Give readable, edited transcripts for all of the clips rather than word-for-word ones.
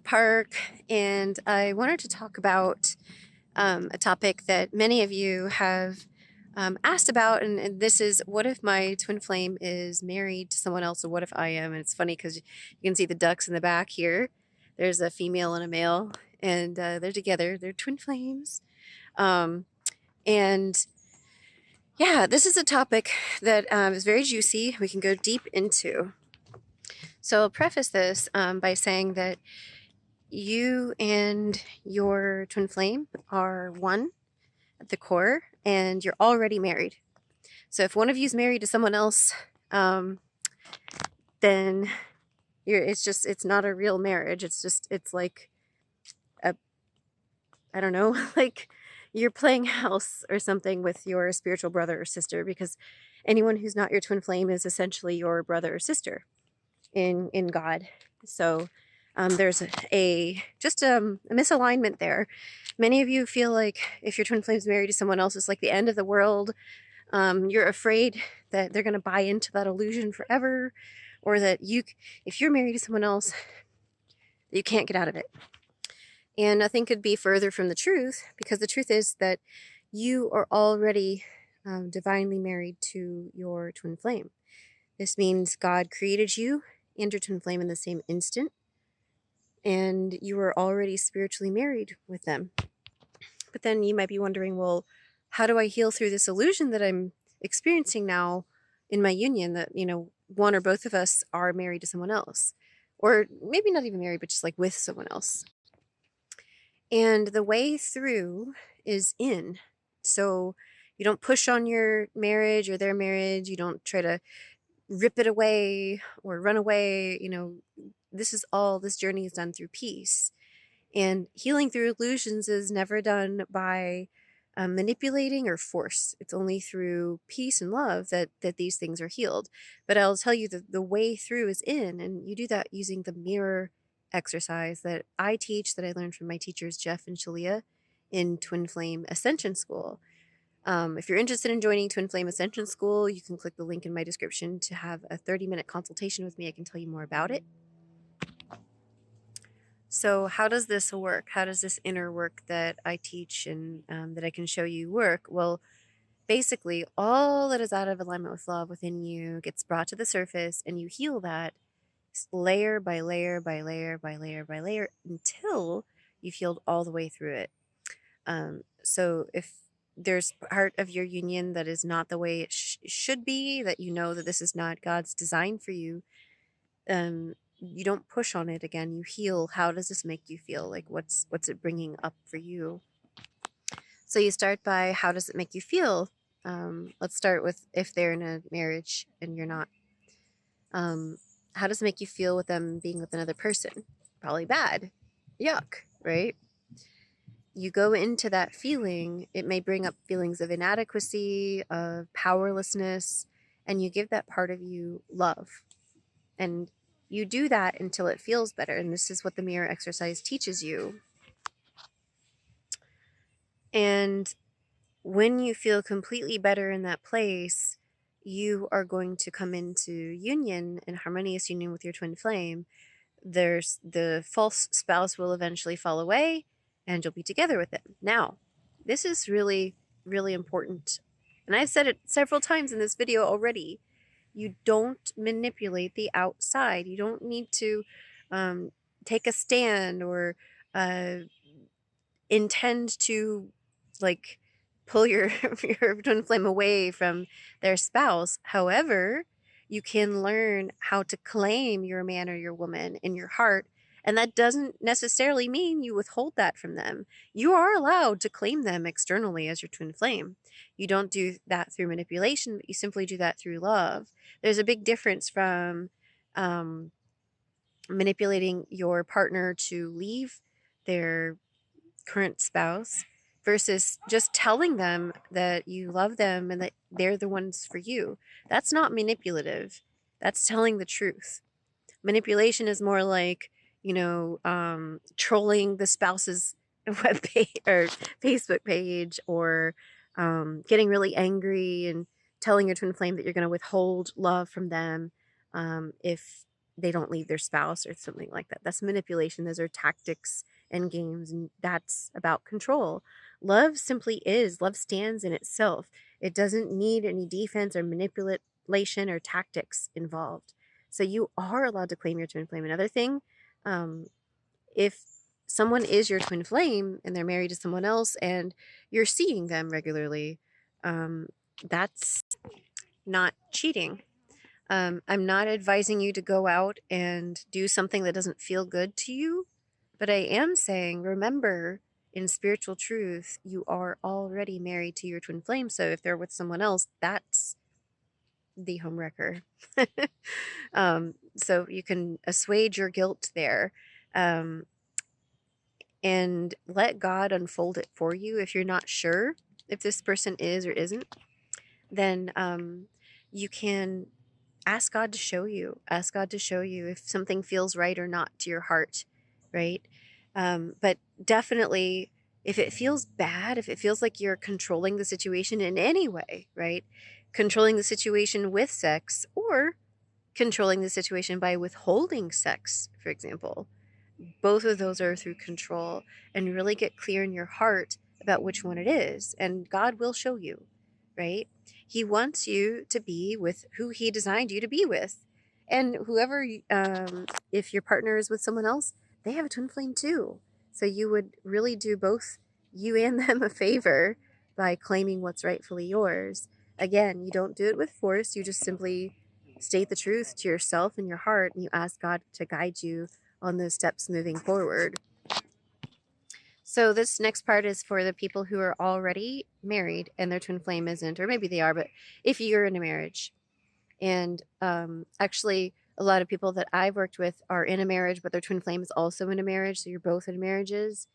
park, and I wanted to talk about a topic that many of you have asked about, and this is, what if my twin flame is married to someone else, or what if I am? And it's funny because you can see the ducks in the back here. There's a female and a male, and they're together. They're twin flames. Um, and yeah, this is a topic that is very juicy. We can go deep into. So I'll preface this by saying that you and your twin flame are one at the core, and you're already married. So if one of you is married to someone else, then it's not a real marriage. It's like I don't know, like you're playing house or something with your spiritual brother or sister, because anyone who's not your twin flame is essentially your brother or sister in God. So there's a misalignment there. Many of you feel like if your twin flame is married to someone else, it's like the end of the world. You're afraid that they're going to buy into that illusion forever, or that if you're married to someone else, you can't get out of it. And nothing could be further from the truth, because the truth is that you are already divinely married to your twin flame. This means God created you and your twin flame in the same instant, and you are already spiritually married with them. But then you might be wondering, well, how do I heal through this illusion that I'm experiencing now in my union, that, one or both of us are married to someone else, or maybe not even married, but just like with someone else? And the way through is in. So you don't push on your marriage or their marriage. You don't try to rip it away or run away. This journey is done through peace. And healing through illusions is never done by manipulating or force. It's only through peace and love that these things are healed. But I'll tell you that the way through is in, and you do that using the mirror exercise that I teach, that I learned from my teachers, Jeff and Shalia, in Twinflame Ascension School. If you're interested in joining Twinflame Ascension School, you can click the link in my description to have a 30-minute consultation with me. I can tell you more about it. So how does this work? How does this inner work that I teach and that I can show you work? Well, basically, all that is out of alignment with love within you gets brought to the surface, and you heal that layer by layer by layer by layer by layer until you've healed all the way through it. So if there's part of your union that is not the way it should be, that that this is not God's design for you, you don't push on it again. You heal. How does this make you feel? Like, what's it bringing up for you? So you start by, how does it make you feel? Let's start with, if they're in a marriage and you're not. How does it make you feel with them being with another person? Probably bad. Yuck, right? You go into that feeling, it may bring up feelings of inadequacy, of powerlessness, and you give that part of you love. And you do that until it feels better. And this is what the mirror exercise teaches you. And when you feel completely better in that place, you are going to come into union and harmonious union with your twin flame. There's the false spouse will eventually fall away, and you'll be together with them. Now, this is really, really important. And I've said it several times in this video already. You don't manipulate the outside. You don't need to take a stand or intend to, like, pull your twin flame away from their spouse. However, you can learn how to claim your man or your woman in your heart. And that doesn't necessarily mean you withhold that from them. You are allowed to claim them externally as your twin flame. You don't do that through manipulation, but you simply do that through love. There's a big difference from manipulating your partner to leave their current spouse versus just telling them that you love them and that they're the ones for you. That's not manipulative. That's telling the truth. Manipulation is more like, trolling the spouse's web page or Facebook page, or getting really angry and telling your twin flame that you're going to withhold love from them if they don't leave their spouse or something like that. That's manipulation. Those are tactics and games, and that's about control. Love simply is. Love stands in itself. It doesn't need any defense or manipulation or tactics involved. So you are allowed to claim your twin flame. Another thing, um, if someone is your twin flame and they're married to someone else and you're seeing them regularly, that's not cheating. I'm not advising you to go out and do something that doesn't feel good to you, but I am saying, remember, in spiritual truth, you are already married to your twin flame. So if they're with someone else, that's the homewrecker. So you can assuage your guilt there, um, and let God unfold it for you. If you're not sure if this person is or isn't, then you can ask God to show you. Ask God to show you if something feels right or not to your heart, right? But definitely, if it feels bad, if it feels like you're controlling the situation in any way, right? Controlling the situation with sex, or controlling the situation by withholding sex, for example. Both of those are through control, and really get clear in your heart about which one it is. And God will show you, right? He wants you to be with who he designed you to be with. And whoever, if your partner is with someone else, they have a twin flame too. So you would really do both you and them a favor by claiming what's rightfully yours. Again, you don't do it with force. You just simply state the truth to yourself and your heart, and you ask God to guide you on those steps moving forward. So this next part is for the people who are already married and their twin flame isn't, or maybe they are, but if you're in a marriage. And actually, a lot of people that I've worked with are in a marriage, but their twin flame is also in a marriage. So you're both in marriages.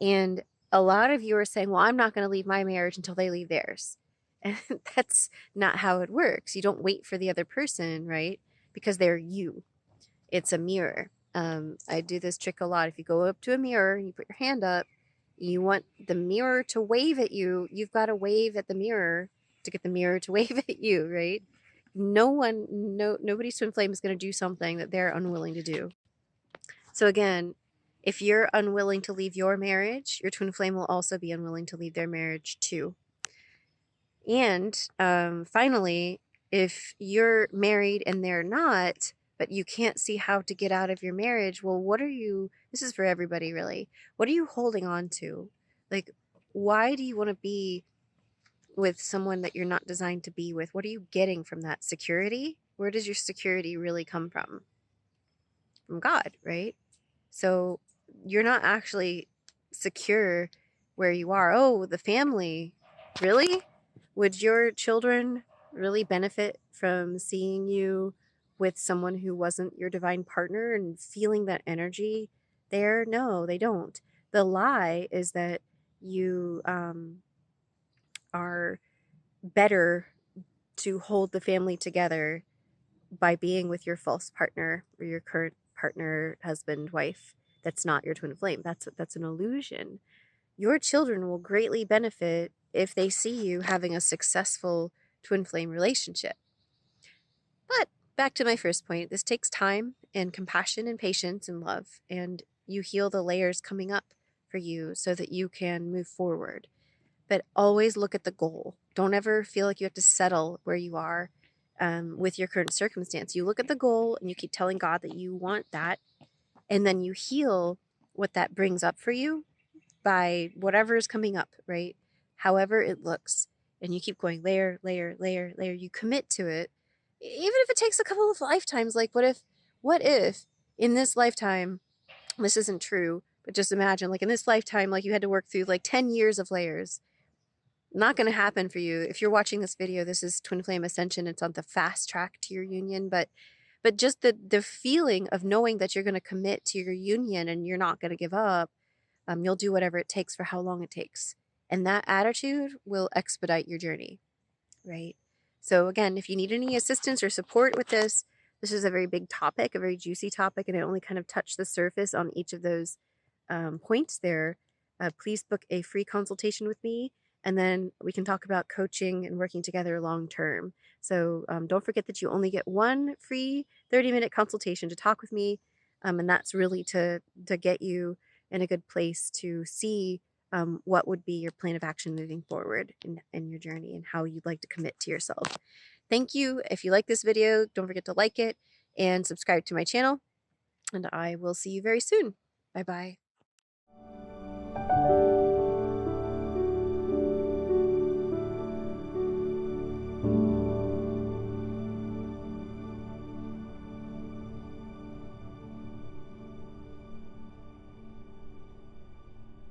And a lot of you are saying, well, I'm not going to leave my marriage until they leave theirs. And that's not how it works. You don't wait for the other person, right? Because they're you. It's a mirror. I do this trick a lot. If you go up to a mirror and you put your hand up, you want the mirror to wave at you, you've got to wave at the mirror to get the mirror to wave at you, right? Nobody's twin flame is going to do something that they're unwilling to do. So again, if you're unwilling to leave your marriage, your twin flame will also be unwilling to leave their marriage too. And finally, if you're married and they're not, but you can't see how to get out of your marriage, well, this is for everybody really, what are you holding on to? Like, why do you want to be with someone that you're not designed to be with? What are you getting from that? Security? Where does your security really come from? From God, right? So you're not actually secure where you are. Oh, the family. Really? Would your children really benefit from seeing you with someone who wasn't your divine partner and feeling that energy there? No, they don't. The lie is that you are better to hold the family together by being with your false partner or your current partner, husband, wife. That's not your twin flame. That's an illusion. Your children will greatly benefit if they see you having a successful twin flame relationship. But back to my first point, this takes time and compassion and patience and love, and you heal the layers coming up for you so that you can move forward. But always look at the goal. Don't ever feel like you have to settle where you are with your current circumstance. You look at the goal and you keep telling God that you want that, and then you heal what that brings up for you by whatever is coming up, right? However it looks. And you keep going layer, layer, layer, layer. You commit to it. Even if it takes a couple of lifetimes, like what if in this lifetime, this isn't true, but just imagine, like in this lifetime, like you had to work through like 10 years of layers. Not going to happen for you. If you're watching this video, this is Twin Flame Ascension. It's on the fast track to your union, but just the feeling of knowing that you're going to commit to your union and you're not going to give up. You'll do whatever it takes for how long it takes. And that attitude will expedite your journey, right? So again, if you need any assistance or support with this is a very big topic, a very juicy topic, and I only kind of touched the surface on each of those points there. Please book a free consultation with me, and then we can talk about coaching and working together long term. So don't forget that you only get one free 30-minute consultation to talk with me. And that's really to get you in a good place to see what would be your plan of action moving forward in your journey and how you'd like to commit to yourself. Thank you. If you like this video, don't forget to like it and subscribe to my channel. And I will see you very soon. Bye-bye.